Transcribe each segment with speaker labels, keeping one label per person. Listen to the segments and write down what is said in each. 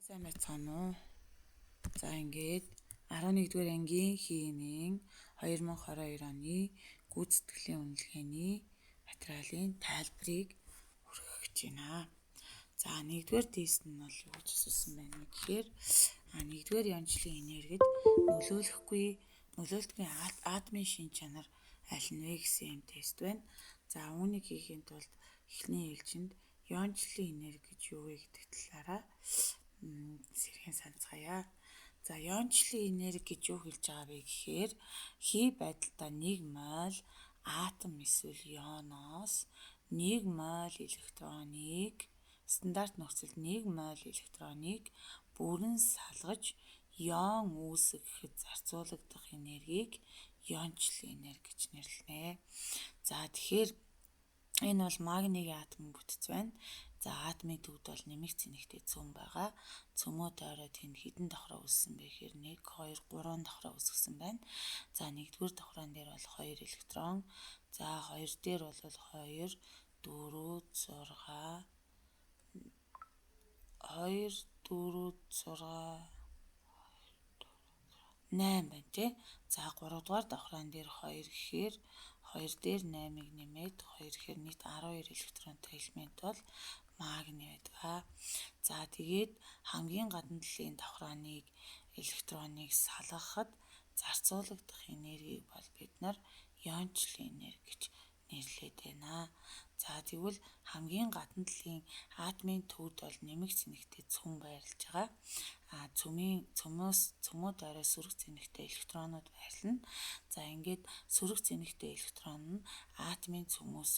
Speaker 1: Сайн байцгаана уу? За ингээд 11-р ангийн хийнийн 2022 оны гүйцэтгэлийн үнэлгээний материалын тайлбарыг хүргэж байна. За 1-р тест нь бол юу гэж асуусан байна гэхээр 1-р янжлын энергид нөлөөлтгүй атомын шин чанар аль нь вэ гэсэн юм тест байна. За үүнийг хийхийн тулд эхний ээлжинд янжлын энерги гэж юу вэ гэдэг талаараа сэрхэн санацгаая. За иончлын энерги гэж юу хэлж байгаа вэ гэхээр хий байдалтай 1 моль атом эсвэл ионоос 1 моль электроныг стандарт нөхцөлд 1 моль электроныг бүрэн салгаж ион үүсгэхэд зарцуулагдах энергийг иончлын энерги гэж нэрлэнэ. За тэгэхээр энэ бол магнигийн атомын бүтц байна. За атомын төвд бол нэмэгдсэн нэгтэй цөм байгаа. Цөмөө тойроод тэнд хэдэн давхраа үүссэн бэ гэхээр 1, 2, 3 давхраа үүсгэсэн байна. За 1-р давхраан дээр бол 2 электрон. За 2 дээр бол 2, 4, 6 2, 4, 6 8 байна тий. За 3 дугаар давхраан дээр 2 гэхээр 2 дээр 8-ыг нэмээд 2 гэхээр нийт 12 электронтой элемент бол магний байдаг. За тэгээд хамгийн гадна талын давхрааныг электроныг салгахад зарцуулагдах энергийг бол бид нар иончлын энерги гэж нэрлэдэг байна. За тэгвэл хамгийн гадна талын атомын төвд бол нэмэгдсэн нэгтэй цөм байрлаж байгаа. Цөмөө дээрээ сөрөг зэнэгтэй электронууд байрлана. За ингээд сөрөг зэнэгтэй электрон нь атомын цөмөөс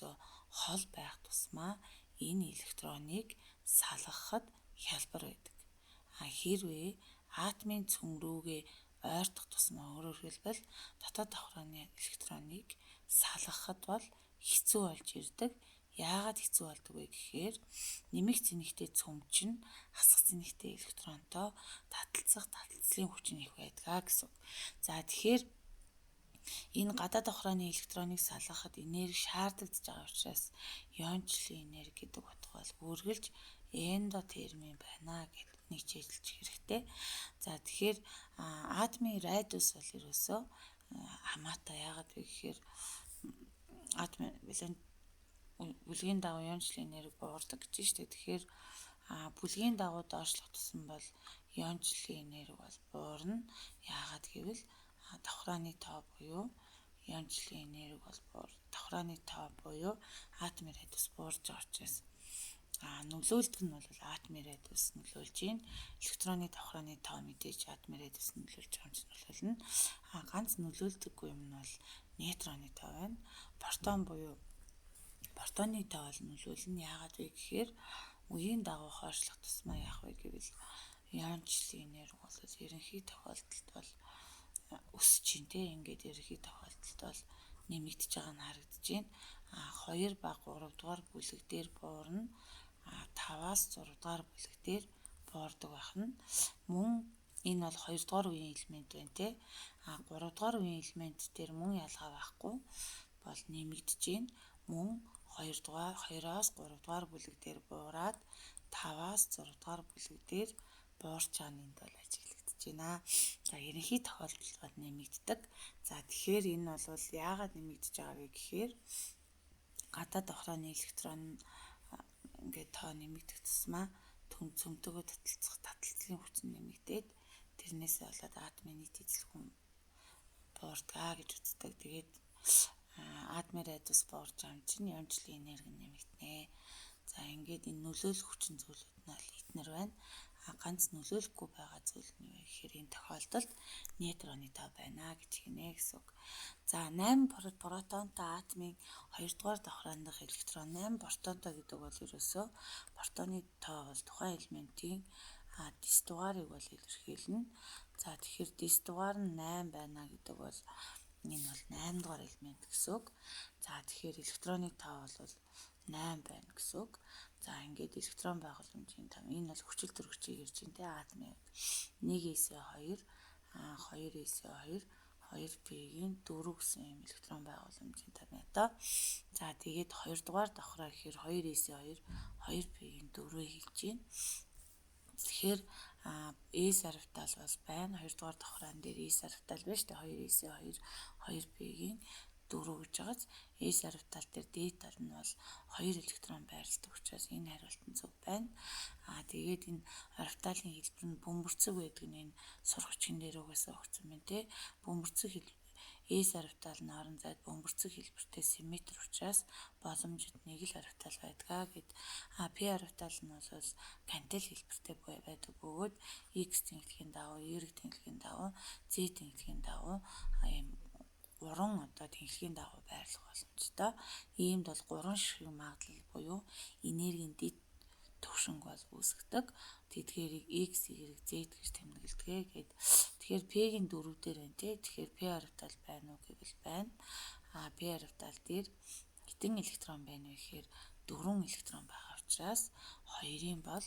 Speaker 1: хол байх тусмаа энэ электроныг салгахад хялбар байдаг. Хэрвээ атомын цөм рүүгээ ойртох тусмаа өөрөөр хэлбэл дотоод давхрааны электроныг салгахад бол хэцүү болж ирдэг. Яагаад хэцүү болдог вэ гэхээр нэмэгт зэнэгтэй цөм чинь хасах зэнэгтэй электронтой таталцлын хүч нь их байдаг гэсэн. За тэгэхээр энэ гадаад давхрааны электроныг салгахад энерги шаардагдж байгаа учраас иончлын энерги гэдэг утга бол үргэлж эндотермин байна гэдэг нэг чийлэлж хэрэгтэй. За тэгэхээр атомын радиус бол ерөөсөө хамаатай. Яагаад вэ гэхээр атомын бүлгийн дагуу иончлын энерги буурдаг гэж шүү дээ. Тэгэхээр бүлгийн дагуу доошлох тусам бол иончлын энерги бол буурна. Яагаад гэвэл давхрааны тоо буюу иончлын энерги бол давхрааны тоо буюу атомын радиус буурж байгаа учраас нөлөөлдөг нь бол атомын радиус нөлөөлж байна. Электроны давхрааны тоо мэдээж атомын радиус нөлөөлж байгаа юм чинь нөлөөлнө. Ганц нөлөөлдөггүй юм нь бол нейтроны тоо байна. Протон буюу протоны тоо бол нөлөөлнө. Яагаад вэ гэхээр үеийн дагуу хойшлох тусмаа яах вэ гэвэл иончлын энерги бол ерөнхий тохиолдолд бол өсөж чинь те ингээд ерөнхий тохиолдолд бол нэмэгдэж байгаа нь харагдаж байна. 2 ба 3 дугаар бүлэг дээр буурна. 5-аас 6 дугаар бүлэг дээр буурдаг байх нь мөн энэ бол 2 дугаар үеийн элемент байна те. 3 дугаар үеийн элемент дээр мөн ялгаа байхгүй бол нэмэгдэж байна. Мөн 2-оос 3 дугаар бүлэг дээр буураад 5-аас 6 дугаар бүлэг дээр буурч байгаа нь энд бол ажиглагдаж байна. За ерөнхий тохиолдолд бол нэмэгддэг. За тэгэхээр энэ бол яагаад нэмэгдэж байгаа вэ гэхээр гадаад давхрааны электрон ингээд тоо нэмэгдэх тусмаа цөмтөгөө таталцлын хүч нь нэмэгдээд тэрнээсээ болоод атомын нийт эзлэх буурдгаа гэж үздэг. Тэгээд атомын радиус буурж байгаа юм чинь иончлын энерги нэмэгдэнэ. За ингээд энэ нөлөөлөх хүчин зүйлүүд нь бол эднэр байна. Ганц нөлөөлөхгүй байгаа зүйл нь юу вэ гэхээр энэ тохиолдолд нейтроны тоо байна гэж хийнэ гэсэн үг. За 8 протонтой атомын 2 дугаар давхраан дахь электрон 8 протонтой гэдэг бол ерөөсөө протоны тоо бол тухайн элементийн дис дугаарыг бол илэрхийлнэ. За тэгэхээр дис дугаар нь 8 байна гэдэг бол энэ бол 8 дугаар элемент гэсэн үг. За тэгэхээр электроны тоо бол 8 байна гэсэн үг. За ингээд электрон байгууламжийн тоо энэ бол хүчил төрөгчийг ирж байна те атомын 1s2 2s2 2p-ийн 4 гэсэн юм электрон байгууламжийн тоо байна та. За тэгээд 2 дугаар давхраа гэхээр 2s2 2p-ийн 4-ийг хэлж байна. Тэгэхээр S орбитал бол байна. 2 дугаар давхраан дээр S орбитал байна шүү дээ. 2S2 2P-ийн 4 гэж байгааз S орбитал дээр D тал нь бол 2 электрон байрладаг учраас энэ хариулт нь зөв байна. Тэгээд энэ орбиталын хэлбэр нь бөмбөрцөг байдаг нь энэ сургачгийн дээр угаасаа өгсөн байна те. Бөмбөрцөг S орбитал нь орон зайд бөмбөрцөг хэлбэртэй симметр учраас боломжит нэг л орбитал байдгаа гэд. P орбитал нь бол кантел хэлбэртэй байдаг бөгөөд X тэнхлэгийн дагуу, Y тэнхлэгийн дагуу, Z тэнхлэгийн дагуу ийм 3 тэнхлэгийн дагуу байрлах боломжтой. Иймд бол 3 ширхэг магадлал буюу энергийн дэд төвшинг бол үүсгдэг. Тэдгээрийг X, Y, Z гэж тэмдэглэдэг гэд. Тэгэхээр P-ийн 4 дээр байна те. Тэгэхээр P орбитал байна уу гэвэл байна. P орбитал дээр хэдэн электрон байна вэ гэхээр 4 электрон байгаа учраас 2-ын бол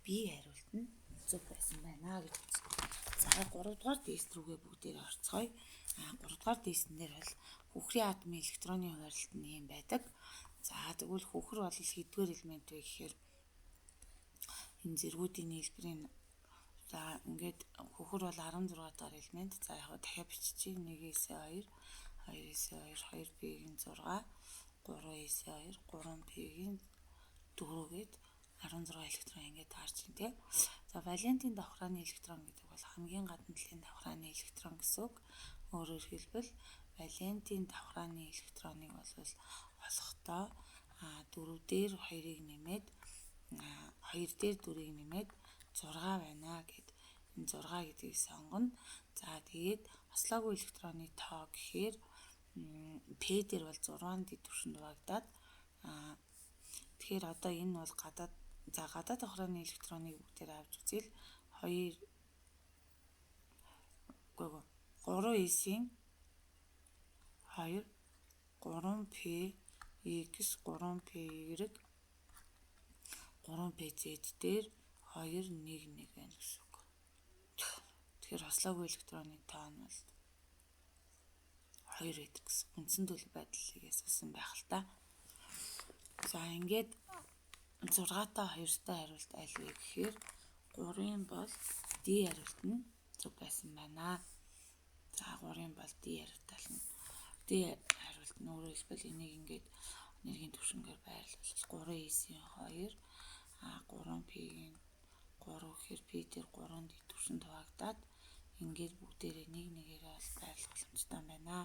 Speaker 1: B хариулт нь зөв байсан байна гэж үзье. За 3 дугаар тест рүүгээ бүгдээр орцгоё. 3 дугаар тестэн дээр бол хөхрийн атомын электроны хуваарлалт нь ийм байдаг. За тэгвэл хөхөр бол хэдвэр элемент вэ гэхээр энэ зэргүүдийн нийлбэрийн за ингээд хөхөр бол 16 дахь элемент. За яг дахиад биччихье. 1S2, 2S2, 2P-ийн 6, 3S2, 3P-ийн 4 гээд 16 электрон ингээд таарч байна тийм. За валентийн давхрааны электрон гэдэг бол хамгийн гадна талын давхрааны электрон гэсэн үг. Өөрөөр хэлбэл валентийн давхрааны электроныг бол олохдоо 4 дээр 2-ыг нэмээд 2 дээр 4-ыг нэмээд 6 байна гэд. Энэ 6 гэдгийг сонгоно. За тэгээд ослоогүй электроны тоо гэхээр P дээр бол 6-ын дэд түвшинд хуваагдаад тэгэхээр одоо энэ бол гадаад давхрааны электроныг бүгдээр авч үзээл 3S-ийн 2 3P-X 3P-Y 3PZ дээр 2 1 1 байна гэсэн үг. Тэгэхээр хослоогүй электроны тоо нь бол 2 гэдэг гэсэн. Үндсэн төлөв байдлыг асуусан байх л та. За ингээд 6-таа 2-тай хариулт аль вэ гэхээр 3-ын бол D хариулт нь зөв байсан байна. За 3-ын бол D хариулт нь. D хариулт нь өөрөөр хэлбэл энийг ингээд энергийн түвшингээр байрлуулбал 3S-ийн 2 3P-ийн 3 гэхээр P дээр 3 дэд түвшинд хуваагдаад ингээд бүгдээрээ нэг нэгээрээ бол байрлах боломжтой байна.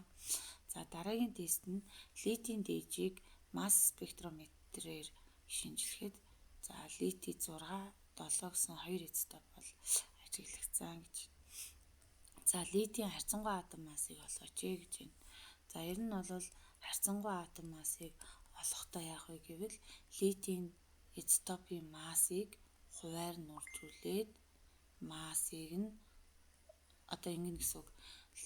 Speaker 1: За дараагийн тест нь литийн дээжийг масс спектрометрээр шинжилэхэд за лити 6 7 гэсэн 2 изотоп бол ажиглагдсан гэж. За литийн харьцангуй атом массыг олооч гэж байна. За ер нь бол харьцангуй атом массыг олохдоо яах вэ гэвэл литийн изотопын массыг хуваар нь үржүүлээд массыг нь одоо ингэнэ гэсэн үг.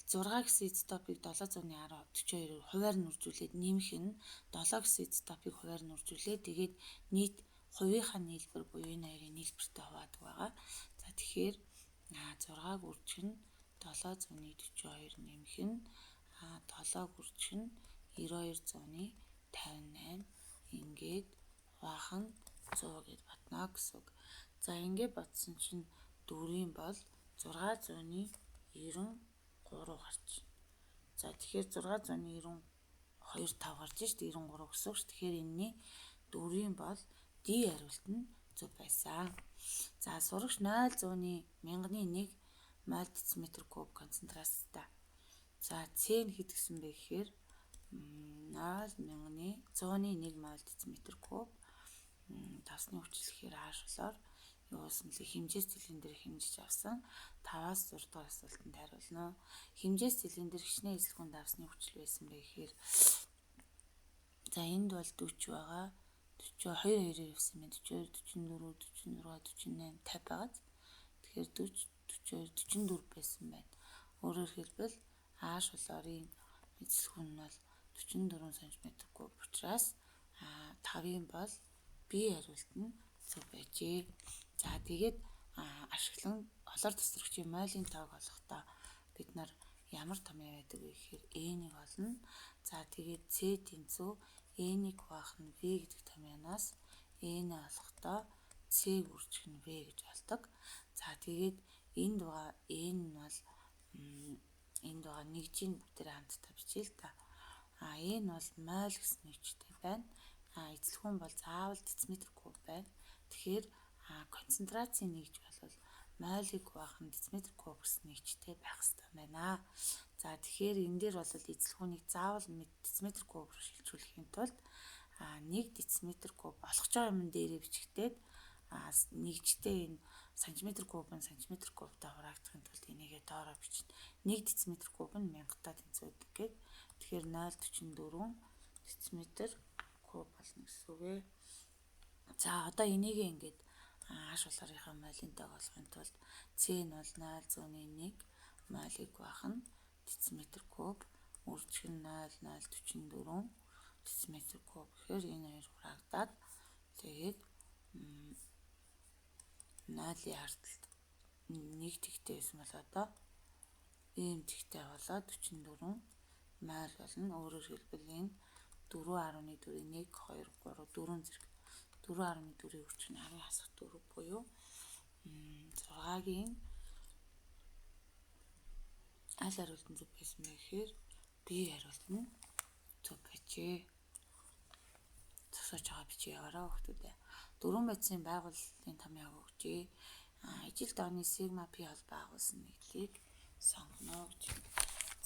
Speaker 1: 6 гэсэн изотопыг 742-оор хуваар нь үржүүлээд нэмэх нь 7 гэсэн изотопыг хуваар нь үржүүлээд тэгээд нийт хувийнхаа нийлбэр буюу энэ хоёрын нийлбэртэй хуваадаг байгаа. За тэгэхээр 6-г үржих нь 742 нэмэх нь 7-г үржих нь 9258 ингээд хуваах нь 100 гэд батна гэсэн үг. За ингээд батсан чинь 4-ийн бол 693 гарч. За тэгэхээр 692 5 гарч шүү дээ 93 гэсэн үг шүү. Тэгэхээр энэний 4-ийн бол D хариулт нь зөв байсан. За сурагч 0.100-ны 1000-ны 1 мол дециметр куб концентрацтай. За C нь хэд гэсэн бэ гэхээр 0.1000-ны 100-ны 1 мол дециметр куб давсны хүчлэхээр H-лоор юусан л хэмжээс цилиндр хэмжиж авсан 5-аас 6 дахь асуултанд хариулна. Хэмжээс цилиндр хичнээн эсэлгүн давсны хүчил байсан бэ гэхээр за энд бол 40 байгаа. 42 явсан байна. 42 44 46 48 50 байгаа. Тэгэхээр 40 44 байсан байна. Өөрөөр хэлбэл H-лоорын эзэлгүн нь бол 44 см куб учраас 5-ын бол B хариулт нь зөв байжээ. За тэгээд ашиглан олоор тасрагчийн мойлын тоог олохдоо бид нар ямар томьёо байдаг вэ гэхээр N-ийг олно. За тэгээд C тэнцүү N-ийг хуваах нь V гэдэг томьёоноос N-ийг олохдоо C-г үржих нь V гэж болдог. За тэгээд энд байгаа N нь бол энд байгаа нэгжийн бүгдээрээ хамтдаа бичээл та. N бол моль гэсэн нэгжтэй байна. Эзлэхүүн бол заавал дециметр куб байна. Тэгэхээр концентрацийн нэгж бол молийг хуваах нь дециметр куб гэсэн нэгжтэй байх хэрэгтэй байна. За тэгэхээр энэ дээр бол эзлэхүүнийг заавал дециметр куб шилжүүлэхийн тулд 1 дециметр куб олгож байгаа юм дээрээ бичигдээд нэгжтэй энэ сантиметр куб сантиметр кубтай хураагдахын тулд энийгээ доороо бичнэ. 1 дециметр куб нь 1000-таа тэнцвэрдэг гээд тэгэхээр 0.44 дециметр куб болно гэсэн үг ээ. За одоо энийгээ ингээд хаш болгорынхаа молинтайг олохын тулд C нь бол 0.1 молийг баах нь дециметр куб, үржих нь 0.044 дециметр куб. Тэгэхээр энэ хоёр хураагдаад тэгээд 0-ийн ардталд 1 тэгтэй байсан бол одоо ийм тэгтэй болоод 44 моль болно. Өөрөөр хэлбэл энэ 4.4 1 2 3 4 зэрэг 4.4-ийн үржих нь 10^4 буюу 6-гийн аль хариулт нь зөв байсан бэ гэхээр B хариулт нь зөв байжээ. Зогсоож байгаа бичиж яваарай хүүхдүүдээ. Дөрвөн байцын байгуулалтын томьёог өгчээ. Ижилт оны сигма P холбоо агуулсан нийтлийг сонгоно гэж.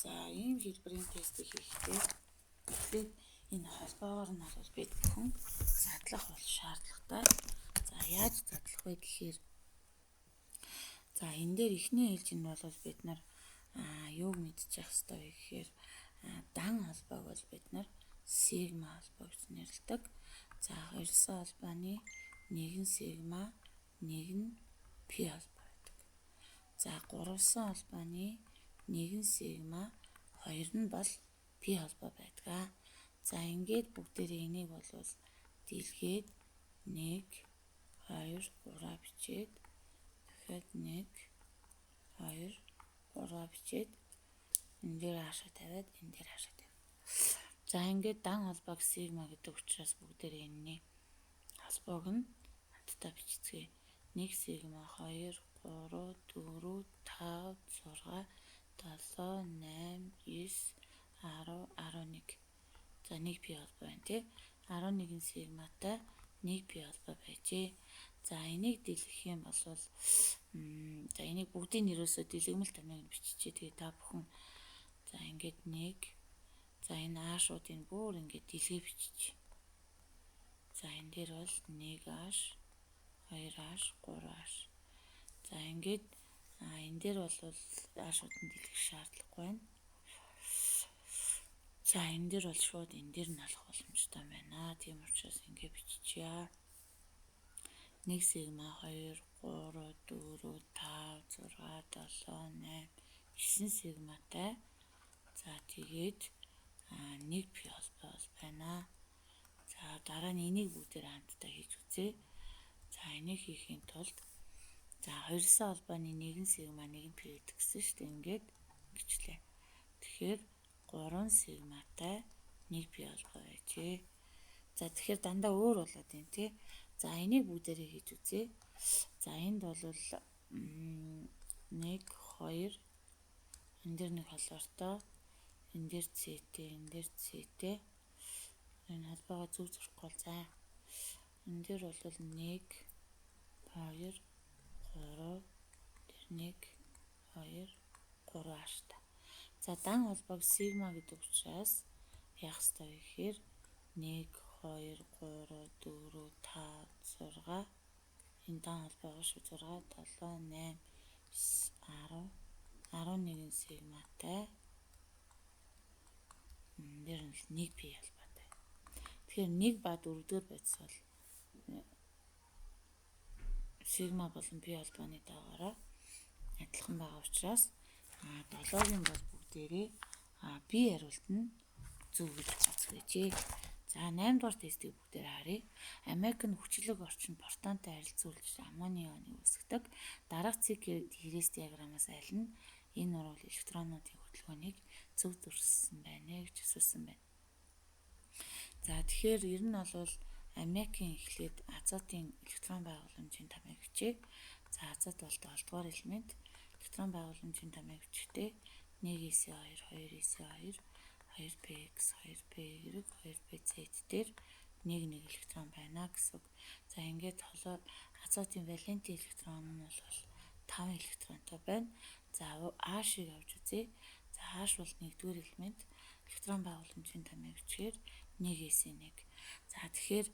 Speaker 1: За ийм хэлбэрийн тестийг хийхдээ эхлээд энэ холбоогоор нь бол бид бүхэн задлах бол шаардлагатай. За яаж задлах вэ гэхээр энэ дээр эхний ээлжинд бол бид нар юуг мэдчих хэвээр вэ гэхээр дан холбоог бол бид нар сигма холбоо гэж нэрлэдэг. За хоёрсон холбооны нэг нь сигма, нэг нь P холбоо байдаг. За гуравсан холбооны нэг нь сигма, хоёр нь бол P холбоо байдаг. За ингээд бүгдээрээ энийг бол дийлгээд 1 2 3 бичээд дахиад 1 2 3 бичээд энэ дээр хаашаа тавиад энэ дээр хаашаа тавиад. За ингээд дан холбоог сигма гэдэг учраас бүгдээрээ энэний холбоог нь хамтдаа бичицгээе. 1 сигма 2 3 4 5 6 7 8 9 10 11. За 1 P холбоо байна тий. 11 сигматай 1 P холбоо байжээ. За энийг дийлгэх юм бол за энийг бүгдийн нэрөөсөө дэлгэмэл томьёог нь биччихье. Тэгээ та бүхэн за ингээд 1 за энэ аашуудыг бүр ингээд дэлгээ биччихье. За энэ дээр бол 1H 2H 3H. За ингээд энэ дээр бол аашууд нь дэлгэх шаардлагагүй байна. За энэ дээр бол шууд энэ дээр нь алах боломжтой байна. Тийм учраас ингээд биччихье. 1 сигма 2 3 4 5 6 7 8 9 сигматай. За тэгээд 1 P холбоо байна. За дараа нь энийг бүгдээр хамтдаа хийж үзье. За энийг хийхийн тулд за хоёрсан холбооны 1 сигма 1 P гэдэг гэсэн шүү дээ. Ингээд ингэчлээ. Тэгэхээр 3 сигматай 1 P холбоо байжээ. За тэгэхээр дандаа өөр болоод байна тий. За энийг бүгдээрээ хийж үзье. За энд бол 1 2 энэ дээр нэг холбоотой энэ дээр Cтэй энэ дээр Cтэй энэ холбоогоо зүг зурхгүй бол за энэ дээр бол 1 2 3 дээр 1 2 3 аштай. За дан холбоог сигма гэдэг учраас яах ёстой вэ гэхээр 1 2 3 4 5 6 энэ дан холбоогоо шүү 6 7 8 9 10 11 сигматай дээр нь 1 P холбоотой. Тэгэхээр 1 ба 4-р байцс бол сигма болон P холбооны дагавараа адилхан байгаа учраас 7-гийн бол бүгдээрээ B хариулт нь зөв гэж үзэжээ. За 8-р тестийг бүгдээр харъя. Америкийн хүчлэг орчин протонтой харилцуулж аммоний ионыг үүсгэдэг. Дараах цэг хэрэгс диаграммаас аль нь энэ нурвал электронуудын хөдөлгөөнийг зөв дүрссэн байна гэж асуусан байна. За тэгэхээр ер нь бол аммиакийн эхлээд азотын электрон байгууламжийн тамиг бичиг. За азот бол 7 дугаар элемент. Электрон байгууламжийн тамиг бичгтээ 1s2 2s2 2px 2py 2pz дээр нэг электрон байна гэсэн. За ингээд холоо азотын валенти электрон нь бол 5 электронтой байна. За H-ыг авч үзье. За H бол 1-р элемент. Электрон байгууламжийн тамиг бичгээр 1s1. За тэгэхээр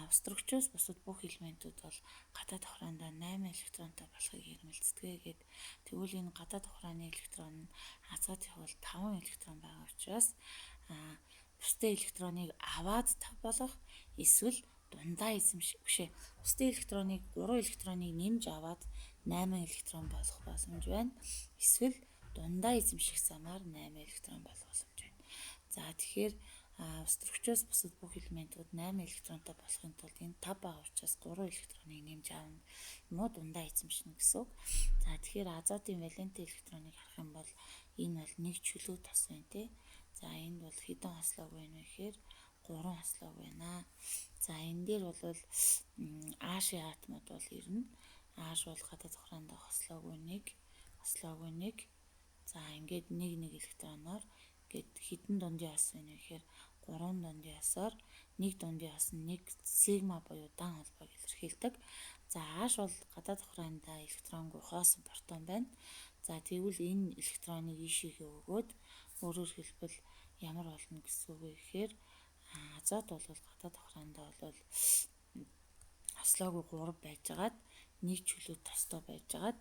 Speaker 1: обструкчоос бусад бүх элементүүд бол гадаад давхраандаа 8 электронтой болохыг ирмэлцдэг гэд. Тэгвэл энэ гадаад давхрааны электрон нь азотын бол 5 электрон байгаа учраас бусдын электроныг аваад 5 болох эсвэл дундаа эзэмших бишээ. Бусдын электроныг 3 электроныг нэмж аваад 8 электрон болох боломж байна. Эсвэл дундаа эзэмших замаар 8 электрон болох боломж байна. За тэгэхээр обструкчоос бусад бүх элементүүд 8 электронтой болохын тулд энэ 5 байгаа учраас 3 электроныг нэмж аавна юм уу дундаа эзэмшнэ гэсэн үг. За тэгэхээр азотын валенти электроныг харах юм бол энэ бол нэг чөлөө тос байна тий. За энд бол хэдэн хослог байна вэ гэхээр 3 хослог байна. За энэ дээр бол H-ийн атомууд бол ирнэ. H бол гадаад давхраандаа хослоогүй 1. За ингээд нэг электроноор гээд хэдэн дундын ос байна вэ гэхээр 3 дундын осоор 1 дундын ос нь 1 сигма буюу дан холбоог илэрхийлдэг. За H бол гадаад давхраандаа электронгүй хоосон протон байна. За тэгвэл энэ электроныг ийшээгээ өгөөд өөрөөр хэлбэл ямар болно гэсэн үг вэ гэхээр азот бол гадаад давхраандаа бол хослоогүй 3 байжгаад нэг чөлөө тостой байжгаад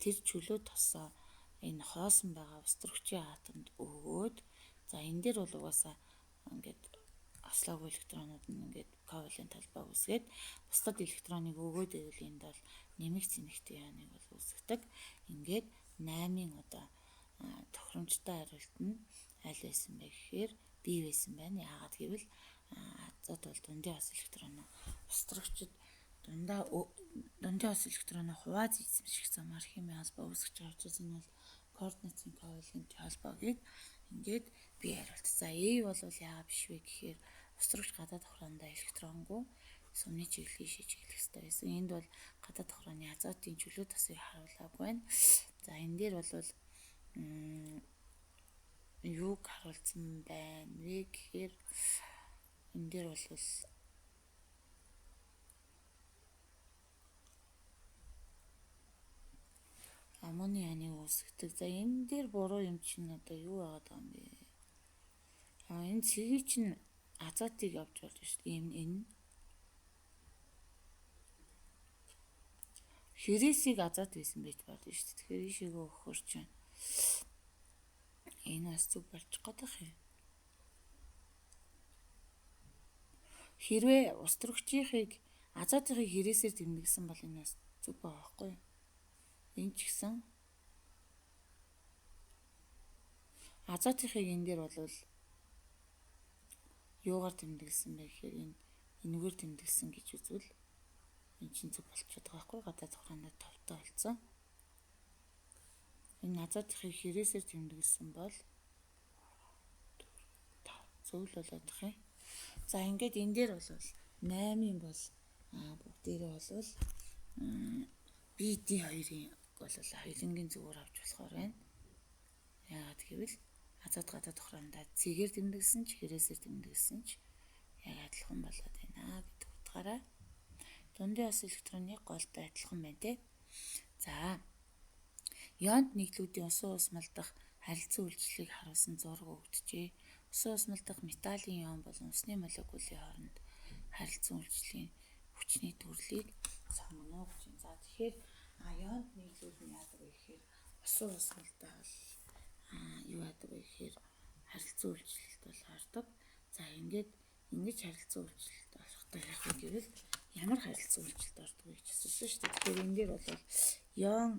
Speaker 1: тэр чөлөө тосоо энэ хоосон байгаа обструкчийн атомд өгөөд за энэ дээр бол угаасаа ингээд хослоогүй электронууд нь ингээд ковалент талбай үүсгээд бусдад электроныг өгөөд ивэл энд бол нэмэх зэнэгтэй ионыг бол үүсгдэг. Ингээд 8-ын одоо тохиромжтой хариулт нь аль байсан бэ гэхээр B байсан байна. Яагаад гэвэл азот бол дундын ос электроноо обструкчид дундын ос электроноо хувааж эзэмших замаар химийн холбоо үүсгэж байгаа учраас энэ бол координатын ковалент холбоо гээд ингээд B хариулт. За A бол яагаад биш вэ гэхээр обструкч гадаад давхраандаа электронгүй сүмний чиглэлийг шийдэх хэрэгтэй байсан. Энд бол гадаад давхрааны азотын чөлөө тосыг харуулаагүй байна. За энэ дээр бол юуг харуулсан байна вэ гэхээр энэ дээр бол аммонианыг үүсгдэг. За энэ дээр буруу юм чинь одоо юу байгаад байгаа юм бэ? Энэ цэгийг чинь азотыг авч болж байна шүү дээ. Энэ хэрээсийг азот байсан байж болно шүү дээ. Тэгэхээр ийшээгээ өгөхөр чинь энэ бас зүг болчих годох юм. Хэрвээ устрагчийнхыг азотыг хэрээсээр тэмдэгсэн бол энэ бас зүг байгаа байхгүй юу? Энэ ч гэсэн азотыг энэ дээр бол юугаар тэмдэглэсэн бэ гэхээр энэгээр тэмдэглэсэн гэж үзвэл энэ чинь зүг болчиход байгаа байхгүй гадаад давхраандаа товтой болсон. Энэ азотыг хэрээсээр тэмдэглэсэн бол зөв л болоод байгаа юм. За ингээд энэ дээр бол 8-ын бол бүгдээрээ бол BD2-ын бол хоёрынгийн зүгээр авч болохоор байна. Яагаад гэвэл азот гадаад давхраандаа цэгээр тэмдэглэсэн ч хэрээсээр тэмдэглэсэн ч яг адилхан болоод байна гэдэг утгаараа дундын ос электроны голтой адилхан байна те. За ионт нийлүүдийн усан усмалдах харилцан үйлчлэлийг харуулсан зураг өгдөжээ. Усан усмалдах металлын ион болон усны молекулын хооронд харилцан үйлчлэлийн хүчний төрлийг сонгоно гэж байна. За тэгэхээр ионт нийлүүд нь яадаг вэ гэхээр усан усмалдах юу яадаг вэ гэхээр харилцан үйлчлэлд бол ордог. За ингээд ингэж харилцан үйлчлэлд орохдоо яг гэвэл ямар харилцан үйлчлэлд ордог вэ гэж асуусан шүү дээ. Тэгэхээр энэ дээр бол ион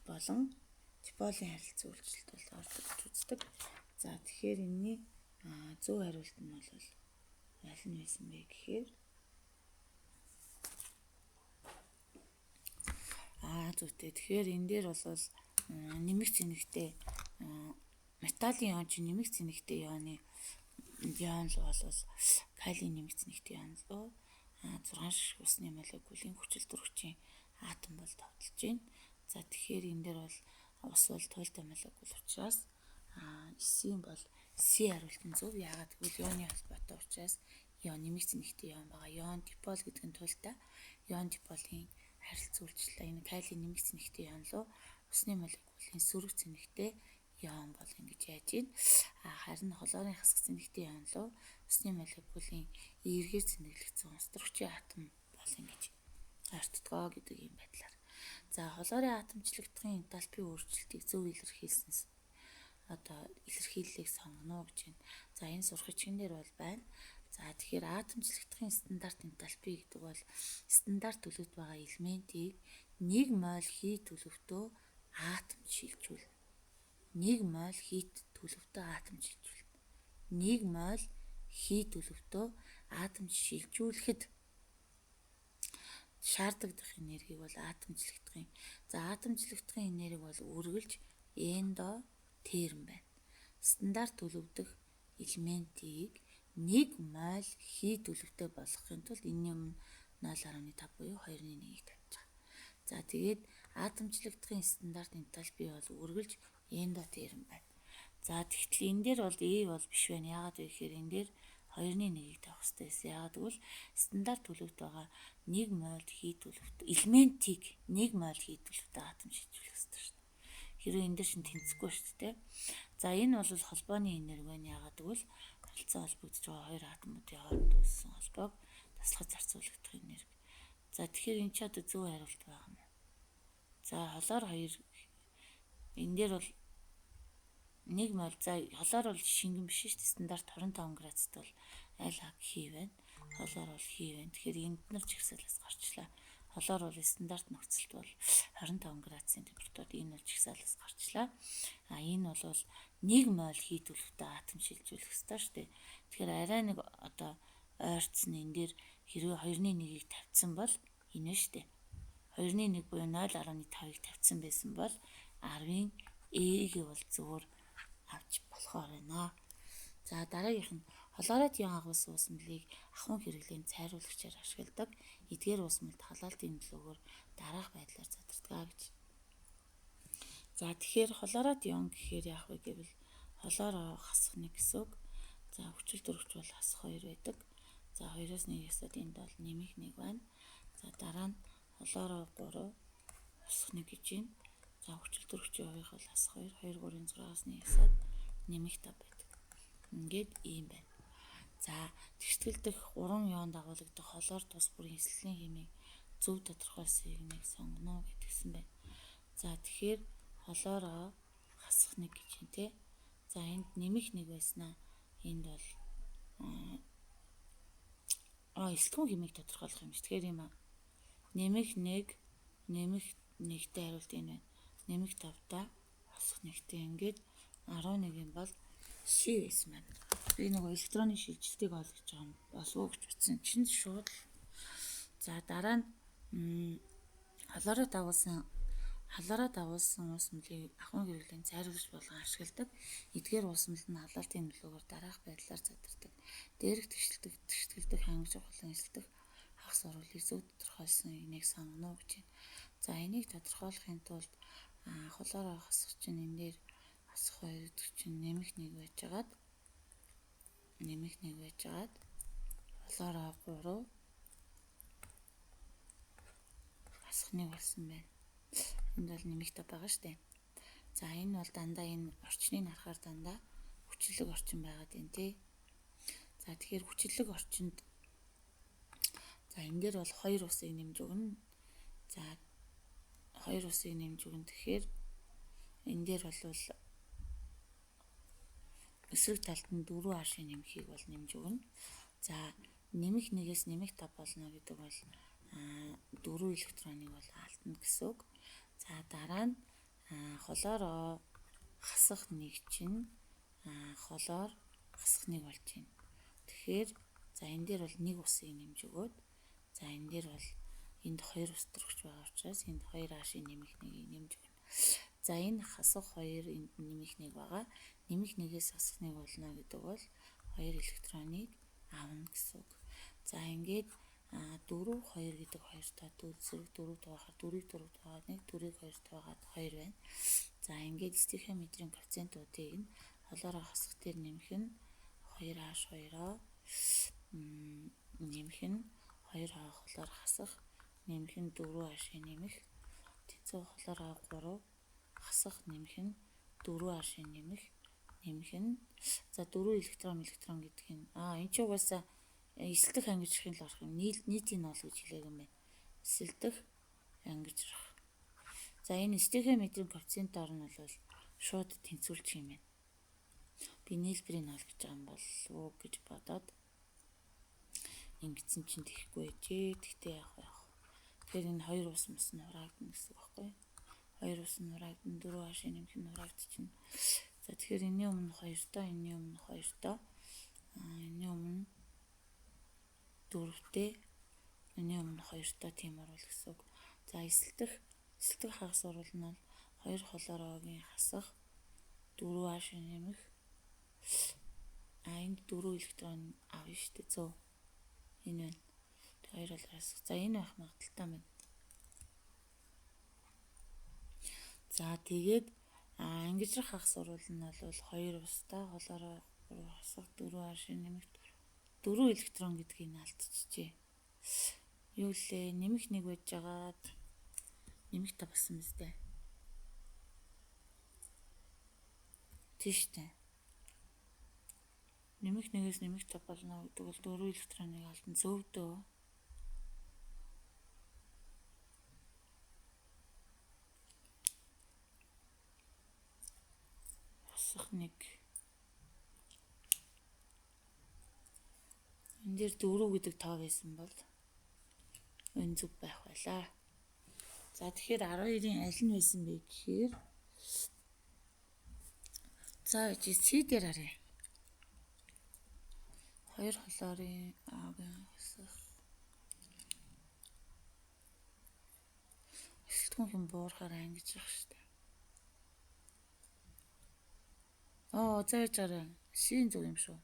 Speaker 1: болон диполийн харилцан үйлчлэлд бол ордог гэж үздэг. За тэгэхээр энэний зөв хариулт нь бол аль нь байсан бэ гэхээр зүйтэй. Тэгэхээр энэ дээр бол нэмэх зэнэгтэй металлын ион чинь нэмэх зэнэгтэй ион л бол калий нэмэх зэнэгтэй ион лөө. 6 ширхэг усны молекулын хүчил төрөгчийн атом бол тогтолж байна. За тэгэхээр энэ дээр бол ус бол туйлдаа молекул учраас эсийн бол С хариулт нь зөв. Яагаад гэвэл ионы холбоотой учраас ион нэмэгц нэгтэй ион байгаа. Ион дипол гэдэг нь туйлдаа. Ион диполын харилцан үйлчлэл энэ калий нэмэгц нэгтэй ион руу усны молекулын сөрөг цэнэгтэй ион бол ингэж яаж ийн. Харин хлорын хасах цэнэгтэй ион руу усны молекулын эргээр цэнэглэгдсэн ус төрөгчийн атом бол ингэж ойртдгоо гэдэг юм байдлаар. За хлорын атомчлагдахын энтальпийн өөрчлөлтийг зөв илэрхийлсэн илэрхийллийг сонгоно гэж байна. За энэ сургачгийн дээр бол байна. За тэгэхээр атомчлагдахын стандарт энтальпи гэдэг бол стандарт төлөвт байгаа элементийг 1 моль хийт төлөвтөө атомд шилжүүлнэ. 1 моль хийт төлөвтөө атомд шилжүүлнэ. 1 моль хийт төлөвтөө атомд шилжүүлэхэд шаардлагатай энергийг бол атомчлагдахын. За атомчлагдахын энерги бол үргэлж эндотерм байна. Стандарт төлөвдөх элементийг 1 моль хийт төлөвтэй болгохын тулд энэний өмнө 0.5 буюу 2-1-ийг тавьж байгаа. За тэгээд атомчлагдахын стандарт энтальпи бол үргэлж эндотерм байна. За тэгтэл энэ дээр бол E бол биш байна. Яагаад вэ гэхээр энэ дээр 2-1-ийг тавих хэрэгтэй байсан. Яагаад гэвэл стандарт төлөвт байгаа 1 моль хийт төлөвтэй элементийг 1 моль хийт төлөвтэй атом шилжүүлэх хэрэгтэй шүү дээ. Хэрвээ энэ дээр шин тэнцэхгүй шүү дээ. За энэ бол холбооны энерги байна. Яагаад гэвэл харилцан холбогдож байгаа хоёр атомуудын хооронд үүссэн холбоог таслахад зарцуулагдах энерги. За тэгэхээр энэ ч одоо зөв хариулт байгаа юм. За холоор 2 энэ дээр бол 1 моль за холоор бол шингэн биш шүү дээ. Стандарт 25 градусд бол аль хий байна. Холоор бол хий байна. Тэгэхээр энд нар жигсаалаас гарчлаа. Холоор бол стандарт нөхцөлд бол 25 градусын температурд энэ бол жигсаалаас гарчлаа. Энэ бол 1 моль хийт төлөвтэй атом шилжүүлэх ёстой шүү дээ. Тэгэхээр арай нэг одоо ойрцсон энэ дээр хэрвээ 2-1-ийг тавьсан бол энэ шүү дээ. 2-1 буюу 0.5-ыг тавьсан байсан бол 10-ын E-ийг бол зөвөр авч болохоор байна. За дараагийнх нь хлорид ион агуулсан ус мөлийг ахуйн хэрэглээнд цайруулагчаар ашигладаг. Эдгээр ус мөлд халаалтын нөлөөгөөр дараах байдлаар задардаг гэж. За тэгэхээр хлорид ион гэхээр яах вэ гэвэл хлоро хасах 1 гэсэн үг. За хүчил төрөгч бол хасах 2 байдаг. За 2-оос 1-ээс энд бол нэмэх 1 байна. За дараа нь хлоро 3 хасах 1 гэж байна. За хүчил төрөгчийн хувийг бол хасах 2, 2, 3-ын 6-аас 1-ээс нэмэх 5 байдаг. Ингээд ийм байна. За тэгштгэл дэх 3 ион дагуулагдах хлор тус бүрийн эслэлийн хэмээг зөв тодорхойлсон хэмээг сонгоно гэдгсэн байна. За тэгэхээр хлоро хасах 1 гэж байна те. За энд нэмэх 1 байснаа энд бол эсэлтгүүн хэмээг тодорхойлох юм шүү. Тэгэхээр юм нэмэх 1-тэй хариулт энэ байна. Нэмэх 5-та хасах 1-тэй ингээд 11 бол ши байсан байна. Би нэг электроны шилжилтийг олгож байгаа юм болов уу гэж утсан чинь шууд. За дараа нь хлорид дагуулсан ус мөлийг ахуйн хэрэглээнд цайруулж болгон ашигладаг. Эдгээр ус мөл нь халаалтын нөлөөгөөр дараах байдлаар задардаг. Дээрх тэгшгэлдэх хангаж ухаалan эсэлдэх хагас оруулыг зөв тодорхойлсон энийг сонгоно гэж байна. За энийг тодорхойлохын тулд хлоро хасах чинь энэ дээр хасах 2 гэдэг чинь нэмэх 1 байжгаад хлоро 3 хасах 1 болсон байна. Энд бол нэмэх 5 байгаа шүү дээ. За энэ бол дандаа энэ орчныг харахаар дандаа хүчлэг орчин байгаад байна тий. За тэгэхээр хүчлэг орчинд за энэ дээр бол 2 усыг нэмж өгнө. За 2 усыг нэмж өгнө тэгэхээр энэ дээр бол эсрэг талд нь 4 ашиг нэмхийг бол нэмж өгнө. За нэмэх 1-ээс нэмэх 5 болно гэдэг бол 4 электроныг бол алдна гэсэн үг. За дараа нь хлоро хасах 1 чинь хлор хасах 1 болж байна. Тэгэхээр за энэ дээр бол 1 усыг нэмж өгөөд за энэ дээр бол энд 2 ус төрөгч байгаа учраас энд 2 ашиг нэмэх 1-ийг нэмж өгнө. За энэ хасах 2 энд нэмэх 1 байгаа. Нэмэх 1-ээс хасах 1 болно гэдэг бол 2 электроныг авна гэсэн үг. За ингээд 4 2 гэдэг хоёртой зэрэг 4 дугаарахаар 4-ийг 4 дугаагаад 1 4-ийг 2 дугаагаад 2 байна. За ингээд стихиометрийн коэффициентуудыг нь холоороо хасах дээр нэмэх нь 2h 2-оо нэмэх нь 2h холоор хасах нэмэх нь 4h нэмэх тэнцүү холоороо 3 хасах нэмэх нь 4h нэмэх нь за 4 электрон гэдэг нь энэ ч угаасаа эсэлдэх ангижрахын л орох юм. Нийтийн нол гэж хэлээг юм байна. Эсэлдэх ангижрах. За энэ стихиометрийн коэффициентээр нь бол шууд тэнцвүүлчих юм байна. Би нийлбэрийн нол гэж байгаа юм болов уу гэж бодоод ингэсэн чинь тэхгүй ээжээ. Тэгтээ яах вэ? Тэгэхээр энэ хоёр ус мус нь хураагдана гэсэн үг байхгүй юу? Хоёр ус нь хураагдана 4h нэмэх нь хураагдчихна. За тэгэхээр энэний өмнө 2-тоо энэний өмнө 2-тоо энэний өмнө 4-тэй энэний өмнө 2-тоо тийм оруулах гэсэн үг. За эсэлдэх хагас оруулна нь 2 холоороогийн хасах 4h нэмэх энд 4 электрон авна шүү дээ. Зөв. Энэ байна. 2 холоороос. За энэ байх магадaltaй байна. За тэгээд ангижрах хагас оруулна нь бол 2 устаа холоороо 3 хасах 4h нэмэх 4 электрон гэдгийг нь алдчихжээ. Юу лээ? Нэмэх 1 байж байгаад нэмэх 5 болсон биз дээ. Тийш үү? Нэмэх 1-ээс нэмэх 5 болно гэдэг бол 4 электроныг алдсан. Зөв дөө. Хасах 1. Энд дээр 4 гэдэг тоо байсан бол энэ зүг байх байлаа. За тэгэхээр 12-ийн аль нь байсан бэ гэхээр за C дээр харъя. 2 холоорын аагийн хасах эсэлтгүүн хэм буурахаар ангижрах шүү дээ. Зааж гараа. C-ийн зүг юм шүү.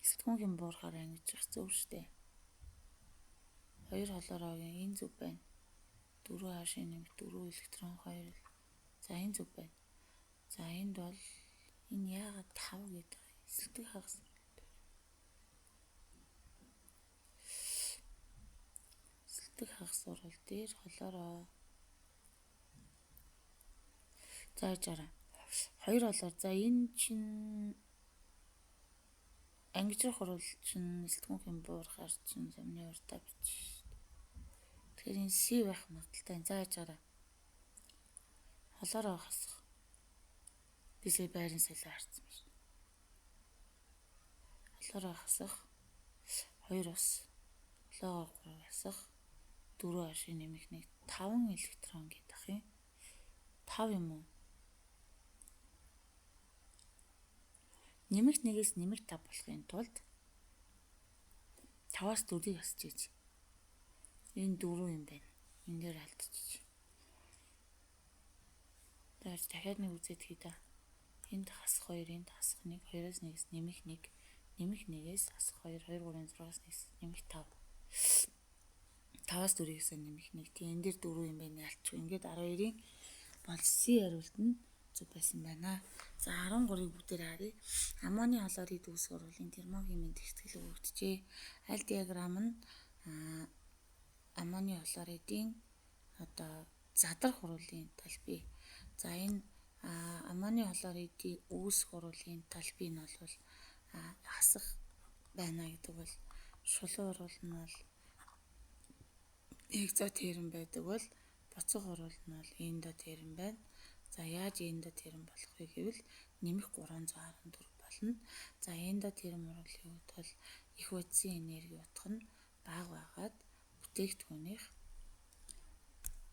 Speaker 1: Эсэлтгүүн хэм буурахаар ангижрах зөв шүү дээ. 2 холоороогийн энэ зүг байна. 4h нэмэх 4 электрон 2. За энэ зүг байна. За энд бол энэ яагаад 5 гэдэг эсэлдэх хагас сурвал дээр холоороо зааж гараа. 2 холоор за энэ чинь ангижрах хурал чинь эсэлтгүүн хэм буурахаар чинь замны уртаа бич. Тэгэхээр энэ C байх магадaltaй. Зааж гараа. Холоороо хасах. Бисээ байрын солио харсан байна. Холоороо хасах 2 ус. Холоороо 3 хасах 4h нэмэх 1 5 электрон гэдэг юм. 5 юм уу? Нэмэх 1-ээс нэмэх 5 болохын тулд 5-аас 4-ийг хасч ийж. Энэ 4 юм байна. Энэ дээр алдчих. Дээрс дахиад нэг үзээд хий да. Энд хасах 2, энд хасах 1, 2-оос 1-ээс нэмэх 1, нэмэх 1-ээс хасах 2, 2, 3-ын 6-аас 1-ээс нэмэх 5. 5-аас 4-ээс нэмэх 1. Тэгээ энэ дээр 4 юм байна ялчих. Ингээд 12-ийн бол C хариулт нь зөв байсан байна. За 13-ыг бүгдээр харъя. Аммоны холоорыг дүүсэх урвалын термохимийн тэгтгэл өгөгдөжээ. Аль диаграм нь аммоны хлоридын задрах урвалын талбай. За энэ аммоны хлоридын үүсэх урвалын талбай нь бол хасах байна гэдэг бол шулуун урвал нь бол экзотерм байдаг бол буцах урвал нь бол эндотерм байна. За яаж эндотерм болох вэ гэвэл нэмэх 314 болно. За эндотерм урвалын үед бол их утсын энерги утга нь бага байгаад бүтээгдэхүүнийх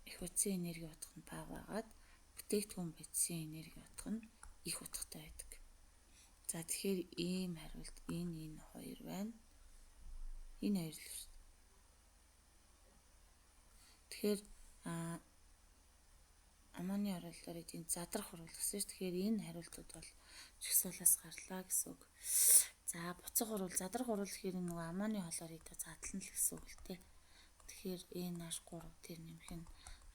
Speaker 1: их утсын энерги утга нь бага байгаад бүтээгдэхүүн бичсэн энерги утга нь их утгатай байдаг. За тэгэхээр ийм хариулт энэ хоёр байна. Энэ хоёр л шүү дээ. Тэгэхээр аммоны хлоридын задрах урвал гэсэн шүү. Тэгэхээр энэ хариултууд бол жагсаалаас гарлаа гэсэн үг. За буцаг хурал, задрах хурал гэхээр нөгөө аммоны холоор идэ задлан л гэсэн үг л дээ. Тэгэхээр NH3 тэр нэмэх нь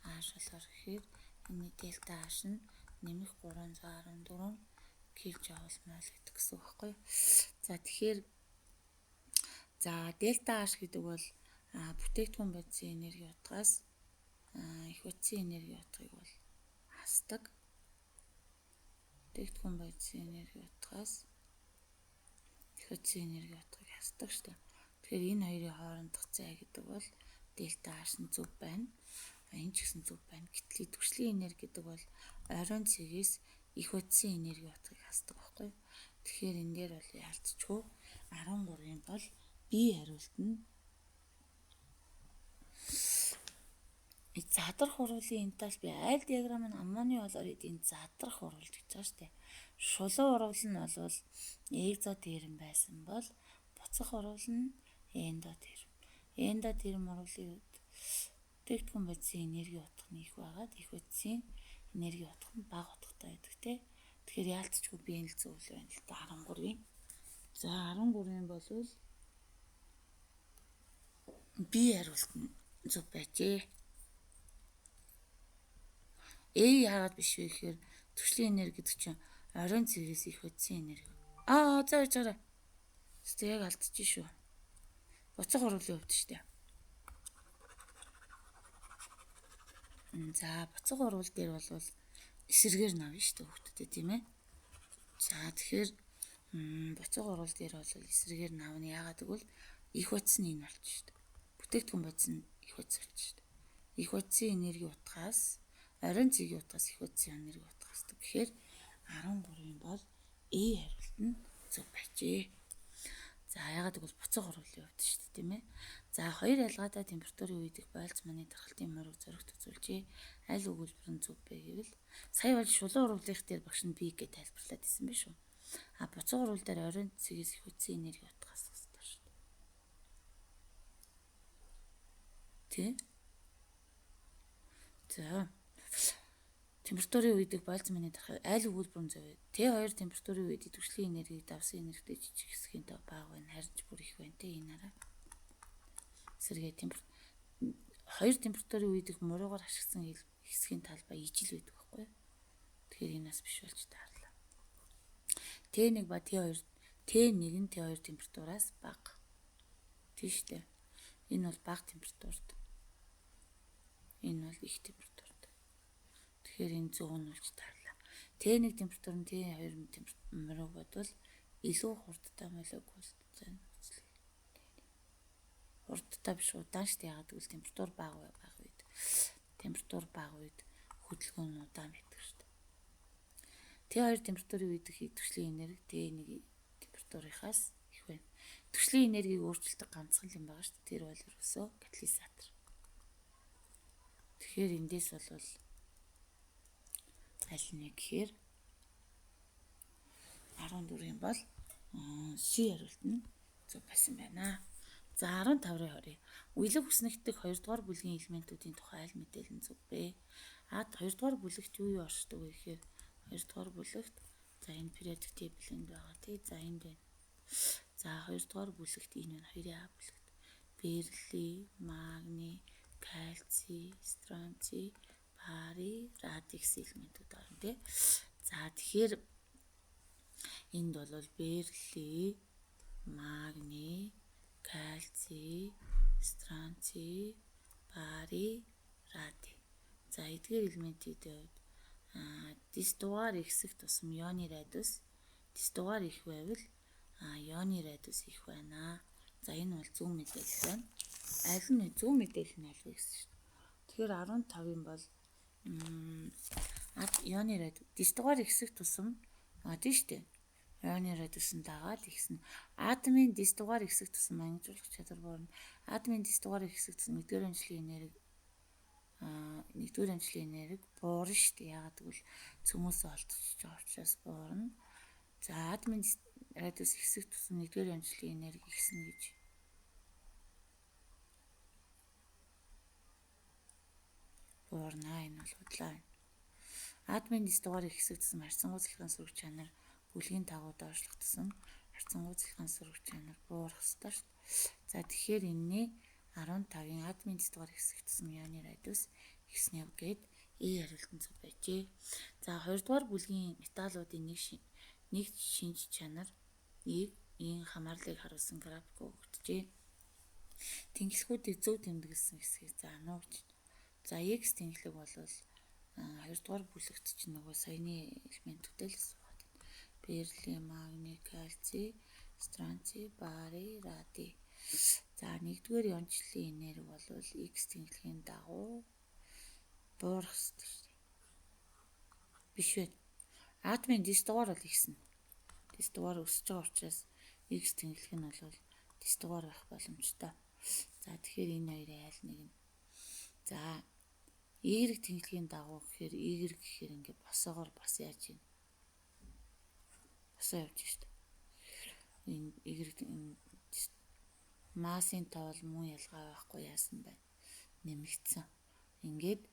Speaker 1: H болохоор гэхээр энэ дельта H нь нэмэх 314 кJ мол гэдэг гэсэн үг байхгүй. За тэгэхээр дельта H гэдэг бол бүтээгдэхүүн бодисын энерги утгаас их утсын энерги утгыг бол хасдаг. Бүтээгдэхүүн бодисын энерги утгаас их утсын энерги утгыг хасдаг шүү дээ. Тэгэхээр энэ хоёрын хоорондох зай гэдэг бол дельта H нь зөв байна. Энэ ч гэсэн зөв байна. Гэтэл идэвхжлийн энерги гэдэг бол оройн цэгээс их утсын энерги утгыг хасдаг байхгүй. Тэгэхээр энэ дээр бол яалтчгүй 13-ын бол B хариулт нь задрах хурлын энтальпи аль диаграм нь аммоны холоор эдийн задрах хурал гэж байгаа шүү дээ. Шулуун хурал нь бол экзотерм байсан бол буцах хурал нь эндотерм. Эндотерм хурлын үед бүтээгдэхүүн бодисын энерги утга нь их байгаад их утсын энерги утга нь бага утгатай байдаг тий. Тэгэхээр яалтчгүй B нь л зөв л байна л да 13-ийн. За 13-ийн болвол B хариулт нь зөв байжээ. Яагаад биш вэ гэхээр түвшлийн энерги гэдэг чинь оройн цэгээс их утсын энерги. За яж байгаа. Тэ яг алдчих шүү. Буцах хурлын хувьд шүү дээ. За буцах хурал дээр бол эсэргээр навна шүү дээ хүүхдүүдээ тийм ээ. За тэгэхээр буцах хурал дээр бол эсэргээр навна. Яагаад гэвэл их утас нь энэ болчих шүү дээ. Бүтээгдэхүүн бодис нь их утас болчих шүү дээ. Их утсын энерги утгаас оройн цэгийн утгаас их утсын энерги утгаас тэгэхээр 13-ын бол хариулт нь зөв байжээ. За яагаад гэвэл буцаг хурлын хувьд шүү дээ тийм ээ. За хоёр ялгаатай температурын үед их байлц маны дархалтын морийг зоригт үзүүлжээ. Аль өгүүлбэр нь зөв бэ гэвэл сая бол шулуун хурлынх дээр багш нь B гэж тайлбарлаад ирсэн байх шүү. Буцаг хурал дээр оройн цэгээс их утсын энерги утгаас гэсэн шүү дээ. Тэ? За температурын үед их байлц маны дархал аль өгүүлбэр нь зөв вэ? Т2 температурын үед идэвхжлийн энергийг давсан энергитэй жижиг хэсгийн тоо бага байна. Харин ч бүр их байна те энэ араа. Сэргээ хоёр температурын үед их муруугаар ашигсан хэсгийн талбай ижил байдаг байхгүй. Тэгэхээр энэ нас биш болж таарлаа. Т1 ба Т2 нь Т2 температураас бага. Тийш үү? Энэ бол бага температурт. Энэ бол их температурт. Тэгэхээр энэ 100 нь болж таарлаа. Т1 температур нь Т2 температур мөрөг бодвол илүү хурдтай молекул зэн үзлээ. Хурдтай биш удаан шүү дээ. Яагаад гэвэл температур бага үед хөдөлгөөн нь удаан байдаг шүү дээ. Т2 температурын үед идэвхжлийн энерги Т1 температурынхаас их байна. Идэвхжлийн энергийг өөрчилдөг ганцхан юм байгаа шүү дээ. Тэр бол ерөөсөө катализатор. Тэгэхээр эндээс бол аль нэг гэхээр 14-ийн бол C хариулт нь зөв байсан байна. За 15-ын 20. Уялаг хүснэгдэх 2 дугаар бүлгийн элементүүдийн тухай аль мэдээлэл нь зөв бэ? 2 дугаар бүлэгт юу оршдог вэ гэхээр 2 дугаар бүлэгт за энэ periodic table-д байгаа тий. За энд байна. За 2 дугаар бүлэгт энэ байна. 2А бүлэгт бериллий, магний, кальций, стронций, барий, радий гэсэн элементүүд орно тий. За тэгэхээр энд бол бериллий, магний, кальций, стронций, барий, радий. За эдгээр элементийн хувьд дис дугаар ихсэх тусам ионы радиус дис дугаар их байвал ионы радиус их байна. За энэ бол зөв мэдээлэл байна. Аль нь зөв мэдээлэл нь аль вэ гэсэн шүү дээ. Тэгэхээр 15-ын бол ионы радиус дис дугаар ихсэх тусам тийм шүү дээ. Ионы радиусын дагаад ихсэн. Атомын дис дугаар ихсэх тусам ангижуулах чадвар буурна. Атомын дис дугаар ихсэх тусам нэгдүгээр амжилтын энерги буурна шүү дээ. Яагаад гэвэл цөмөөсөө олдчихж байгаа учраас буурна. За атомын радиус ихсэх тусам нэгдүгээр амжилтын энерги ихснэ гэж буурна. Энэ бол худлаа байна. Атомын дис дугаар ихсэх тусам харьцангуй салхины сүрэг чанар бүлгийн тагуу доошлох тусам харцангуй цэлхэн сөрөг чанар буурах ёстой шүү дээ. За тэгэхээр энэний 15-ын админ дэстгээр хэсэгтсэн яны радиус x-нэв гээд хариултан зөв байжээ. За 2 дугаар бүлгийн металлуудын нэг шинж чанар ийм хамаарлыг харуулсан график өгөгдөжээ. Тэнхлэгүүдийг зөв тэмдэглэсэн хэсгийг заана уу гэж. За x тэнхлэг бол 2 дугаар бүлэгт чинь нөгөө саяны элементүүдээ л асууад байна. Бериллий, магний, кальций, стронций, барий, радий. За 1-р иончлалын энерги бол x тэнхлэгийн дагуу буурах ёстой шүү дээ. Биш вэ? Атомын дэс дугаар бол ихсэн. Дэс дугаар өсөж байгаа учраас x тэнхлэг нь бол дэс дугаар байх боломжтой. За тэгэхээр энэ хоёрын аль нэг нь. За y тэнхлэгийн дагуу гэхээр y гэхээр ингээд босоогоор бас яаж юм? Босоо явж шүү дээ. Энэ y массын тоо бол мөн ялгаа байхгүй яасан байна. Нэмэгдсэн. Ингээд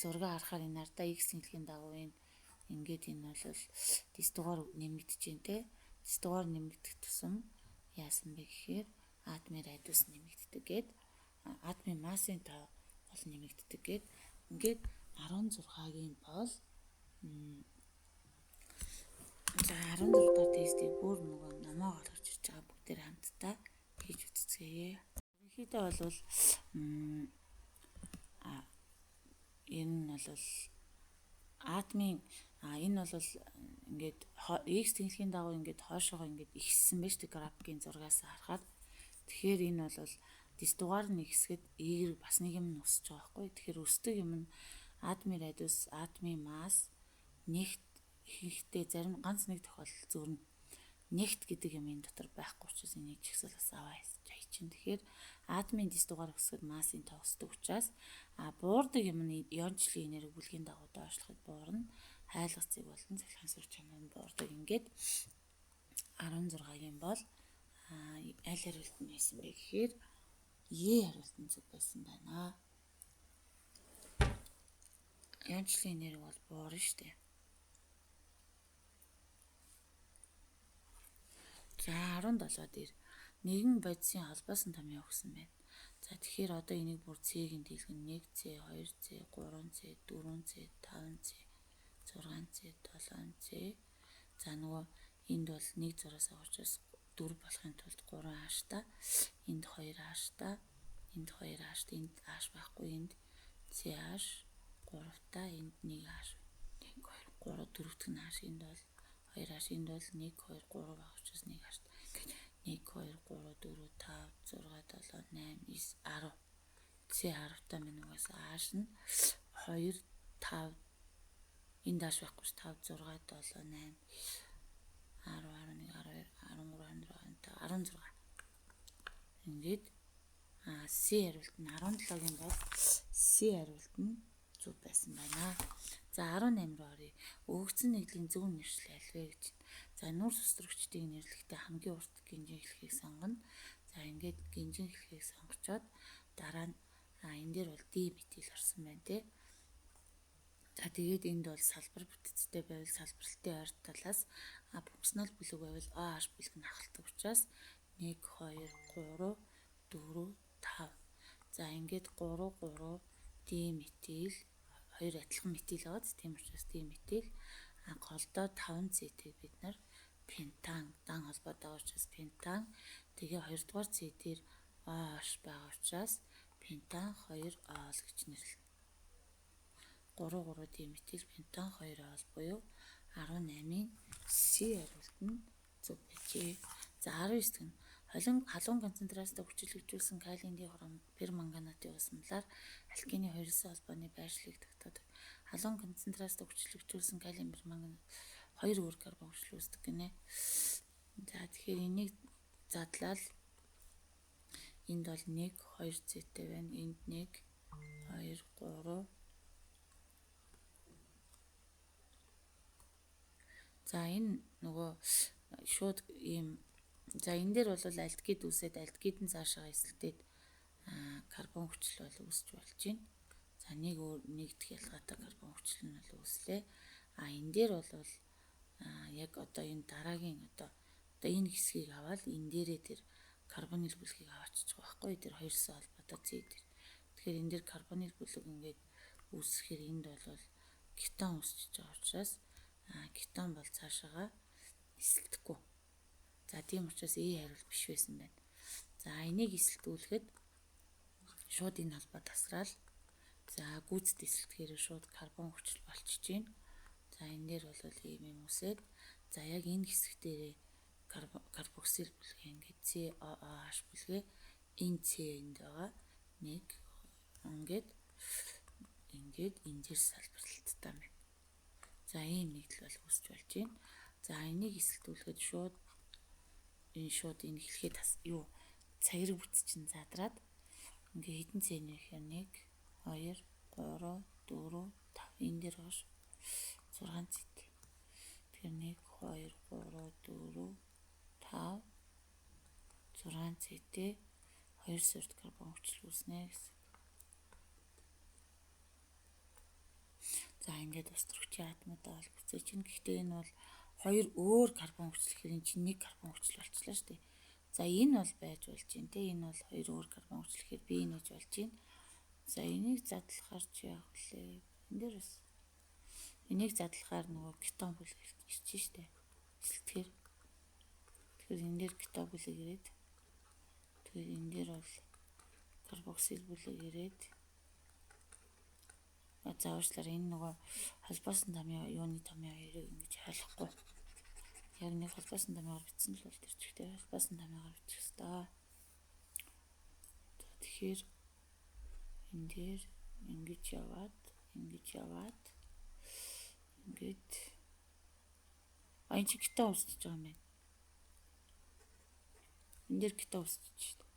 Speaker 1: зураг харахаар энэ ардаа x тэнхлэгийн дагуу ингээд энэ бол дэс дугаар нэмэгдэж байна те. Дэс дугаар нэмэгдэх тусам яасан бэ гэхээр атомын радиус нэмэгддэг гээд атомын массын тоо бол нэмэгддэг гээд ингээд 16-гийн бол за 16 дахь тестийг бүр нөгөө номоо гаргаж ирж байгаа бүгдээр хамтдаа хийж үзцгээе. Ерөнхийдөө бол энэ нь бол атомын энэ бол ингээд x тэнхлэгийн дагуу ингээд хоошоогоо ингээд ихссэн байж тэг графикийн зургаас харахад тэгэхээр энэ бол дэс дугаар нь ихсгэд y бас нэг юм өсөж байгаа байхгүй. Тэгэхээр өсдөг юм нь атомын радиус, атомын масс нэгт хийхдээ зарим ганц нэг тохиолдол зөрнө. Нэгт гэдэг юм энэ дотор байхгүй учраас энийг жигсаалаас аваа хийж чинь. Тэгэхээр атомын дэс дугаар өсгөд массын тоо өсдөг учраас буурдаг юм нь иончлалын энерги бүлгийн дагуу доошлоход буурна. Хайлгацыг болон цахилгаан сөрөг чанар нь буурдаг. Ингээд 16-гийн бол аль хариулт нь байсан бэ гэхээр хариулт нь зөв байсан байна. Иончлалын энерги бол буурна шүү дээ. За 17 дээр нэгэн бодисын холбоосон томьёо өгсөн байна. За тэгэхээр одоо энийг бүр C-ийн дэлгэн 1C, 2C, 3C, 4C, 5C, 6C, 7C. За нөгөө энд бол 1 зураас авахчаас 4 болохын тулд 3 ааштай, энд 2 ааштай, энд 2 ааштай, энд ааш байхгүй, энд CH 3-та, энд 1 ааш. 1 2 3 дөрөвдөг нь ааш, энд бол 2 ааш, энд бол 1 2 3 байх учраас 1 ааш. 1 2 3 4 5 6 7 8 9 10. C 10-та минь угаас ааш нь 2 5 энд ааш байхгүй ш 5 6 7 8 10 11 12 13 14 16. Ингээд C хариулт нь 17-гийн бол C хариулт нь зөв байсан байна. За 18 руу оръё. Өгөгдсөн нэгдлийн зөв нэршлэл аль вэ гэж. За нүүрс өсвөрөгчдийг нэрлэхдээ хамгийн урт гинжин хэлхийг сонгоно. За ингээд гинжин хэлхийг сонгочоод дараа нь энэ дээр бол D метил орсон байна те. За тэгээд энд бол салбар бүтцтэй байвал салбарлалтын ойр талаас функционал бүлэг байвал OH бүлэг нь хахалдаг учраас 1 2 3 4 5. За ингээд 3 3 D метил 2 адилхан метил байгаад тийм учраас D метил голдоо 5C-ийг бид нар пентан дан холбоод байгаа учраас пентан тэгээ 2 дугаар C дээр OH байгаа учраас пентан 2-ол гэж нэрлэнэ. 3 3 D метил пентан 2-ол буюу 18-ийн C хариулт нь зөв байжээ. За 19 нь халуун концентрацтай хүчилэгжүүлсэн калиен дихром перманганатын усмалаар алкины хоёрсын холбооны байршлыг тогтоодог. Халуун концентрацтай хүчилэгжүүлсэн калиен перманганат 2 өөр карбон хүчил үүсдэг гинэ. За тэгэхээр энийг задлал энд бол 1 2 C-тэй байна. Энд 1 2 3. За энэ нөгөө шууд ийм за энэ дээр бол альдгид үсээд альдгид нь цаашаа эсэлдээд карбон хүчил бол үүсч болж байна. За нэг өөр нэгдэх ялгаатай карбон хүчил нь бол үүслээ. Энэ дээр бол яг одоо энэ дараагийн одоо энэ хэсгийг аваад энэ дээрээ тэр карбоник бүлгийг аваачих байхгүй тэр хоёрсоо холбоотой C дээр. Тэгэхээр энэ дээр карбоник бүлэг ингээд үүсгэхээр энд бол кетон үүсчихэж байгаа учраас кетон бол цаашаага эсэлдэхгүй. За тийм учраас хариулт биш байсан байна. За энийг эсэлдүүлэхэд шууд энэ холбоо тасраал. За гүйцэд эсэлдэхээр шууд карбон хүчил болчихж байна. За энэ дээр бол ийм юм үсээд за яг энэ хэсэг дээрээ карбоксил бүлгээ ингээд COOH бүлгээ энэ C энд байгаа. 1 ингээд энэ дээр салбарлалттай юм. За ийм нэгдэл бол үүсч болж байна. За энийг эсэлдүүлэхэд шууд энэ эхлэхэд цагираг бүтц чинь задраад ингээ хэдэн C нэрхээр 1 2 3 4 5 энэ дээр гоош 6 C. Тэгэхээр 1 2 3 4 5 6 C-тэй 2 сорт карбон хүчил үүснэ гэсэн. За ингээд устөрөгчийн атомуудаа бол бүцээж чинь. Гэхдээ энэ бол хоёр өөр карбон хүчлэхээр энэ чинь нэг карбон хүчил болчихлоо шүү дээ. За энэ бол байж болж байна те. Энэ бол хоёр өөр карбон хүчлэхээр би энэ гэж болж байна. За энийг задлахаар чи яах вүлээ? Энэ дээр бас энийг задлахаар нөгөө кетон бүлэг ирж штэ. Эсэлтгэхээр. Тэгэхээр энэ дээр кетон бүлэг ирээд тэгэхээр энэ дээр бол карбоксил бүлэг ирээд за уучлаарай энэ нөгөө холбоосон томьёо юуны томьёо хоёрыг ингэж ойлгохгүй. Яг нэг холбоосон томьёоор бичсэн л бол тэр чигтээ холбоосон томьёоор бичих ёстой. Тэгэхээр энэ дээр ингэж яваад ингээд энэ чи кетон үүсчихэж байгаа юм байна. Энэ дээр кетон үүсчихэж шүү дээ.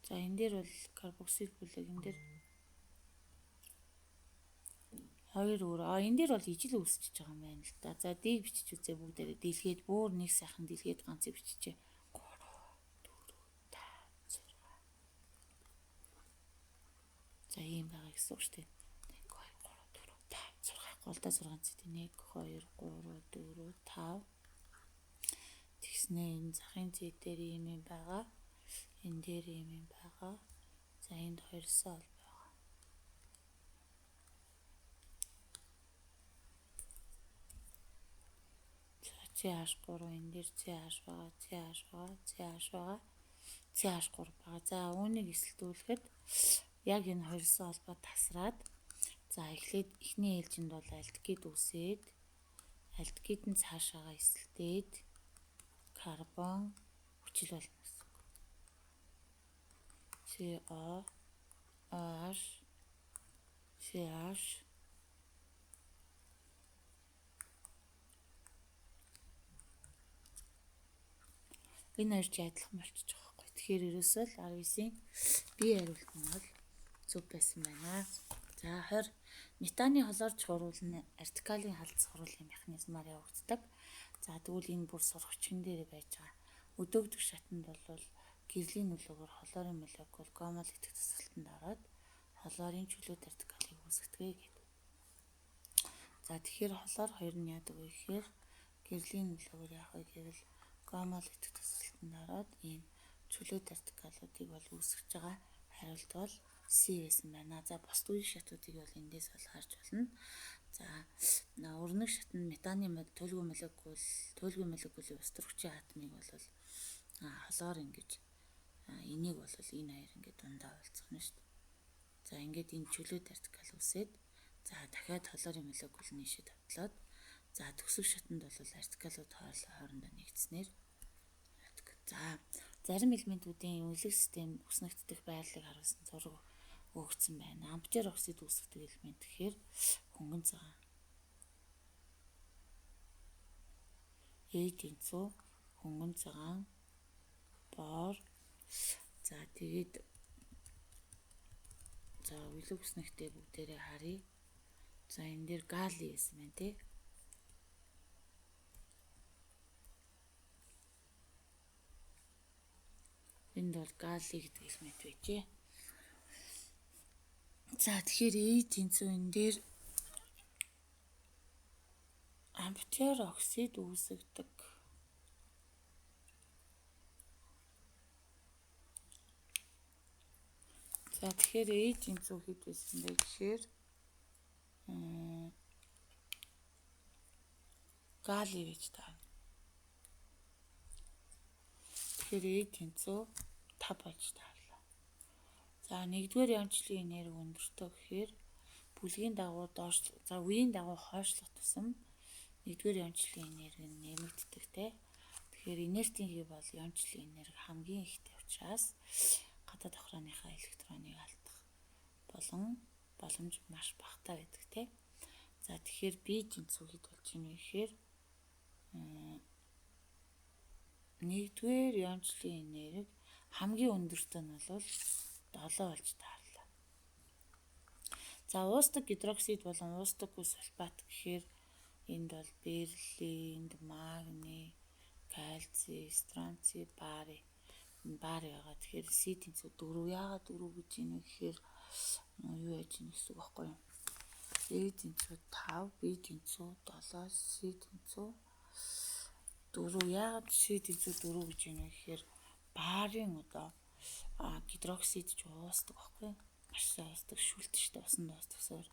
Speaker 1: За энэ дээр бол карбоксил бүлэг энэ дээр хоёр өөр. Энэ дээр бол ижил үүсчихэж байгаа юм байна л да. За дэг бичиж үзье бүгдээрээ дэлгээд бүр нэг сайхан дэлгээд ганцыг биччихье. 3 4 5 6. За ийм байгаа гэсэн үг шүү дээ. 1 2 3 4 5 6 голдоо 6 цэт 1 2 3 4 5 тэгснээ энэ захын цэт дээр ийм юм байгаа. Энэ дээр ийм юм байгаа. За энд хоёрсоо бол байгаа. CH3 энэ дээр CH байгаа, CH байгаа. За үүнийг эсэлдүүлэхэд яг энэ хоёрсоо холбоо тасраад за эхлээд эхний ээлжинд бол альдгид үсээд альдгид нь цаашаага эсэлдээд карбон хүчил болно гэсэн. COOH CH энэ хоёр ч адилхан болчихж байгаа байхгүй. Тэгэхээр ерөөсөө л 19-ийн B хариулт нь бол зөв байсан байна. За 20 метаны холоорж хуруулна артикалийн халдас хуруулгын механизмаар явагддаг. За тэгвэл энэ бүр сургагчийн дээр байж байгаа. Өдөөгдөх шатанд бол гэрлийн нөлөөгөөр холоорын молекул гомол идэх тасгалтанд ороод холоорын чөлөөт артикалыг үүсгэдэг гэдэг. За тэгэхээр холоор хоёр нь яадаг вэ гэхээр гэрлийн нөлөөгөөр яах вэ гэвэл гомол идэх тасгалтанд ороод ийм чөлөөт артикалуудыг бол үүсгэж байгаа. Хариулт бол C байсан байна. За бусд үеийн шатуудыг бол эндээс бол харж болно. За өрнөг шатнд метаны туйлгүй молекулын устөрөгчийн атомыг бол холоор ингэж энийг бол энэ хоёр ингээд дундаа уулзах нь шүү дээ. За ингээд энэ чөлөөт артикал үсээд за дахиад холоорын молекул нийшээ тавтлаад за төгсөх шатанд бол артикалууд хоорондоо нэгдснээр за зарим элементүүдийн үнэлэх систем өснөгддөх байрлалыг харуулсан зураг өгсөн байна. Ампер оксид үүсгдэг элемент гэхээр хөнгөн цагаан. Тэнцүү хөнгөн цагаан бор. За тэгээд за үлэг өснөгтэй бүгдээрээ харъя. За энэ дээр гали гэсэн байна тий. Энд бол гали гэдэг элемент байжээ. За тэгэхээр тэнцүү энэ дээр амфтер оксид үүсгдэг. За тэгэхээр ээж тэнцүү хэд байсан бэ гэхээр гали гэж таа. Тэгэхээр ээж тэнцүү 5 болж таарлаа. За нэгдүгээр ямжлын энерги өндөртөө гэхээр бүлгийн дагуу доош үеийн дагуу хойшлох тусам нэгдүгээр ямжлын энерги нь нэмэгддэг те. Тэгэхээр инертийн хий бол ямжлын энерги хамгийн ихтэй учраас гадаад охрооныхаа электроныг алдах боломж маш багатай байдаг те. За тэгэхээр B тэнцүү хэд болж ийнэ вэ гэхээр нэгдүгээр ямжлын энерги хамгийн өндөртөө нь бол 7 болж таарлаа. За уустдаг гидроксид болон уустдаггүй сульфат гэхээр энд бол бериллин, магний, кальций, стронций, барий байгаа. Тэгэхээр С тэнцүү 4. Яагаад 4 гэж юм бэ гэхээр юу яаж ийн гэсэн үг байхгүй юу? A тэнцүү 5, B тэнцүү 7, C тэнцүү 4. Яагаад С тэнцүү 4 гэж юм бэ гэхээр барийн одоо гидроксид ч уусдаг байхгүй юу? Маш сайн уусдаг, шүлтжтэй усанд уусдагсаар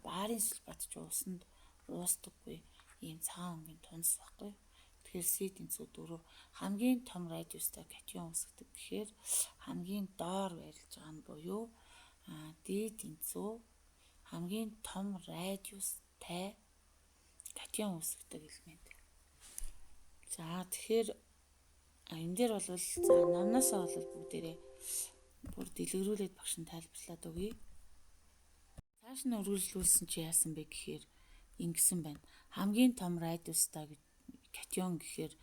Speaker 1: барийн сульфат ч усанд уусдаггүй ийм цагаан өнгийн тунс байхгүй. Тэгэхээр С тэнцүү 4 хамгийн том радиустай катион үүсгдэг гэхээр хамгийн доор байрлаж байгаа нь буюу D тэнцүү хамгийн том радиустай катион үүсгдэг элемент. За тэгэхээр энэ дээр бол за номноосоо бол бүгдээрээ бүр дэлгэрүүлээд багш нь тайлбарлаад өгье. Цааш нь үргэлжлүүлсэн чи яасан бэ гэхээр ингэсэн байна. Хамгийн том радиустай катион гэхээр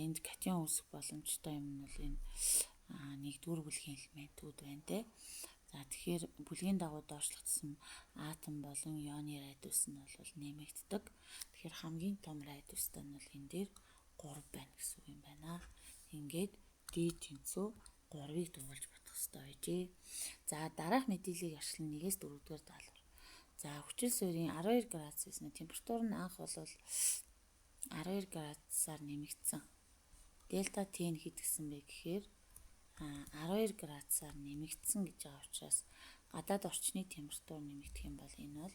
Speaker 1: энд катион үүсэх боломжтой юм нь бол энэ нэгдүгээр бүлгийн элементүүд байна те. За тэгэхээр бүлгийн дагуу доошлогдсон атом болон ионы радиус нь бол нэмэгддэг. Тэгэхээр хамгийн том радиустай нь бол энэ дээр 3 байна гэсэн үг юм байна. Ингээд D тэнцүү 3-ыг дуулж бодох хэрэгтэй байжээ. За дараах мэдээллийг ашиглан 1-ээс 4-р даалгавар. За хүчил суурийн 12 градусны температур нь анх бол 12 градусаар нэмэгдсэн. Дельта Т нь хэд гэсэн бэ гэхээр 12 градусаар нэмэгдсэн гэж байгаа учраас гадаад орчны температур нэмэгдэх юм бол энэ бол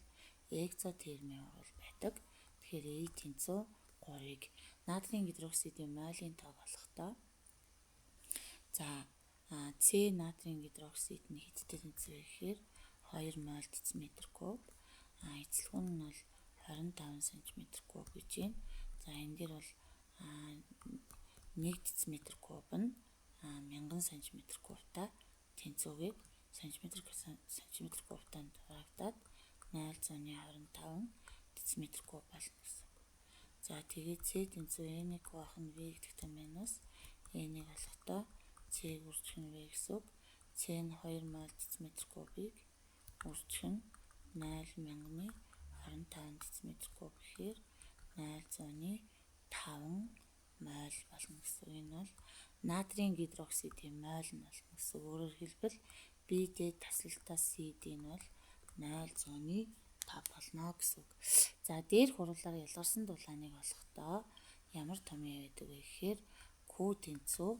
Speaker 1: экзотерми байдаг. Тэгэхээр E тэнцүү 3-ыг натрийн гидроксидын молийн тоо болохдоо за С натрийн гидроксид нь хэдтэй тэнцвэ гэхээр 2 мол дециметр куб. Эцэлхэн нь бол 25 см куб гэж байна. За энэ дээр бол 1 дециметр куб нь 1000 см кубтай тэнцвүүгээд см кубтай хуваагдаад 0.25 дециметр куб болно гэсэн. За тэгээд С тэнцүү N1 байх нь V гэдэгтэй минус N1 болохдоо С-г үржих нь V гэсэн үг. С нь 2 мол дециметр кубыг үржих нь 0.25 дециметр куб гэхээр 0.5 мол болно гэсэн. Энэ бол натрийн гидроксидын мол нь болно гэсэн. Өөрөөр хэлбэл BD таслалтаа CD нь бол 0.5 болно гэсэн үг. За дээр хурлаар ялгарсан дулааныг олохдоо ямар томьёо байдаг вэ гэхээр Q тэнцүү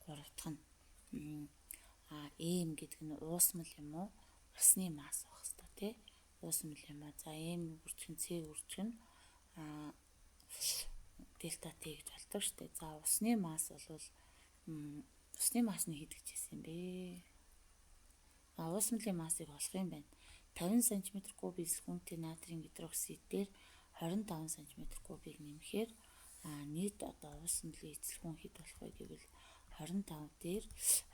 Speaker 1: 3 дахь нь M гэдэг нь уусмал юм уу? Усны масс байх хэвээр тий. Уусмал юм аа. За M үржих нь С үржих нь дельта Т гэж болдог шүү дээ. За усны масс бол усны масс нь хэд гэж хэлсэн юм бэ? Уусмалын массыг олох юм байна. 50 см куб эсэлхүүнтэй натрийн гидроксид дээр 25 см кубыг нэмэхээр нийт одоо уусмалын эсэлхүүн хэд болох вэ гэвэл 25 дээр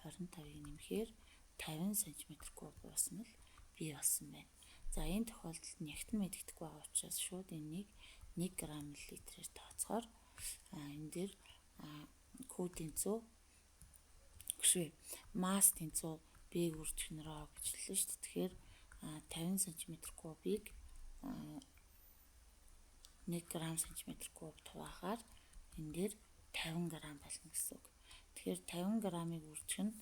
Speaker 1: 25-ыг нэмэхээр 50 см куб уусмал бий болсон байна. За энэ тохиолдолд нягт нь мэдэгдэхгүй байгаа учраас шууд энийг 1 г/л-ээр тооцохоор энэ дээр Q тэнцүү масс тэнцүү B-г үржих нь ρ гэж хэлсэн шүү дээ. Тэгэхээр 50 см кубыг 1 г/см куб хуваахаар энэ дээр 50 г болно гэсэн үг. Тэгэхээр 50 г-ыг үржих нь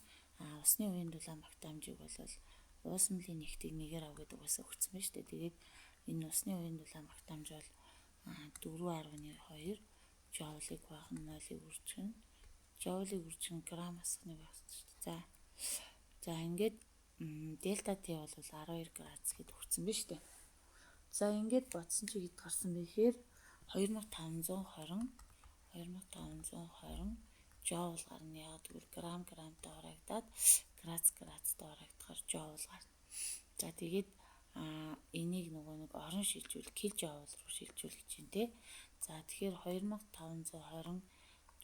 Speaker 1: усны үеийн дулаан багтаа хэмжээг бол уусмалын нэгтийг 1-ээр ав гэдэг уусаа өгсөн байна шүү дээ. Тэгээд энэ усны үеийн дулаан багтаа хэмжээ бол 4.2 жоулыг баахан молыг үржих. Жоулыг үржих нь грамм асхныг багсдаг шүү дээ. За ингээд дельта Т бол 12 градус гэд өгсөн биз дээ. За ингээд бодсон чи хэд гарсан бэ гэхээр 2520 жоул гарна. Яг тэгвэл граммтай харагдаад градустай харагдахаар жоул гарна. За тэгээд энийг нэг орон шилжүүл килжоул руу шилжүүл гэж байна те. За тэгэхээр 2520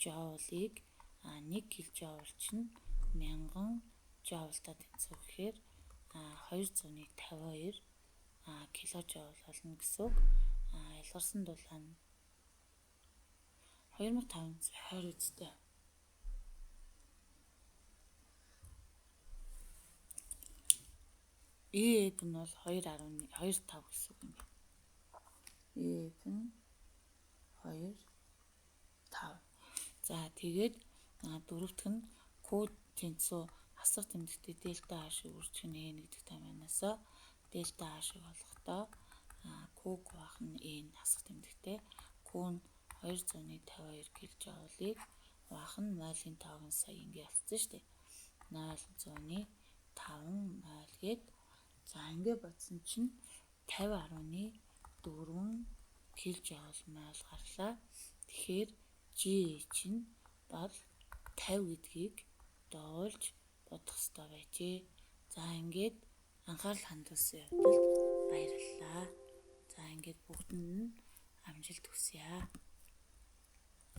Speaker 1: жоулыг 1 килжоул чинь 1000 жоултай тэнцвэр гэхээр 252 киложоул болно гэсэн үг. Ялгарсан дулаан 2520 үстэй. EF нь бол 2.25 гэсэн үг юм байна. EF нь 2.5. За тэгээд дөрөвдөх нь Q тэнцүү асар тэмдэгтээ дельта H-ийг үржих нь N гэдэг таймаанаас дельта H-ийг олохдоо Q баах нь N асар тэмдэгтээ Q нь 252 килжоулыг баах нь 0.5 сая ингээ болцсон шүү дээ. 0.5 мол гээд за ингээ бодсон чинь 50.4 килжоул мол гарлаа. Тэгэхээр GH нь бол 50 гэдгийг доолж бодох хэрэгтэй байжээ. За ингээд анхаарал хандуулсан явдалд баярлалаа. За ингээд бүгдэнд нь амжилт хүсье.